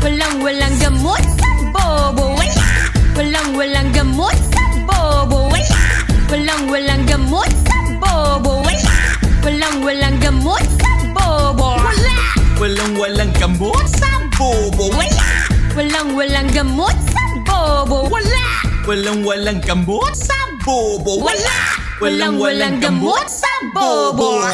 Walang gamot sa bobo, wala. Walang gamot sa bobo, wala. Walang gamot sa bobo, wala. Walang gamot sa bobo, wala. Walang gamot sa bobo, wala. Walang gamot sa bobo, wala. Walang gamot sa bobo, wala. Walang gamot sa bobo.